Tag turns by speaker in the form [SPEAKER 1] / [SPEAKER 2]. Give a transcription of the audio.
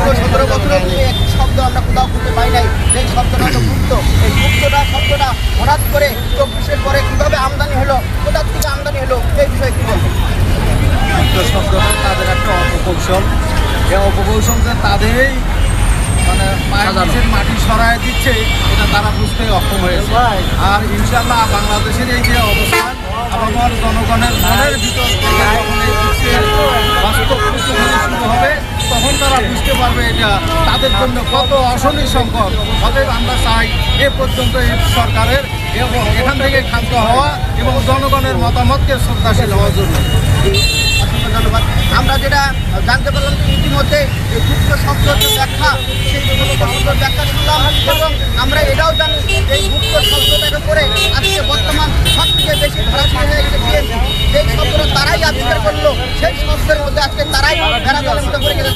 [SPEAKER 1] 17 বছরের নিয়ে একটি শব্দ আমরা কোথাও খুঁজে পাই নাই। এই শব্দটা হলো গুপ্ত। এই শব্দটা হঠাৎ করে 24-এর পরে কীভাবে আমদানি হলো, কোথার থেকে আমদানি হলো, এই বিষয়ে কী বলবেন?
[SPEAKER 2] গুপ্ত শব্দটা তাদের একটা অপকৌশল। এই অপকৌশলটা তাদেরই মানে পায়ের মাটি সরায় দিচ্ছে, এটা তারা বুঝতে অক্ষম হয়েছে। আর ইনশাল্লাহ বাংলাদেশের এই যে অবস্থান, আবার জনগণের মনের ভিতর থেকে যখন এই গুপ্তের বাস্তব প্রতিফলন শুরু হবে, তখন তারা বুঝতে পারবে এটা তাদের জন্য কত অশনি সংকট। অতএব আমরা চাই এ পর্যন্ত এই সরকারের এবং এখান থেকে ক্ষান্ত হওয়া এবং জনগণের মতামতকে শ্রদ্ধাশীল হওয়ার জন্য।
[SPEAKER 1] অসংখ্য ধন্যবাদ। আমরা যেটা জানতে পারলাম যে ইতিমধ্যে এই গুপ্ত শব্দের যে ব্যাখ্যা, সেই শব্দের ব্যাখ্যা শুনলাম এবং আমরা এটাও জানি এই গুপ্ত শব্দটাকে করে আজকে বর্তমান সবথেকে বেশি ধরাশায়ী হয়ে গেছে বিএনপি। যেই শব্দটা তারাই আবিষ্কার করলো, সেই শব্দের মধ্যে আজকে তারাই বেড়া দলের মতো করে গেছে।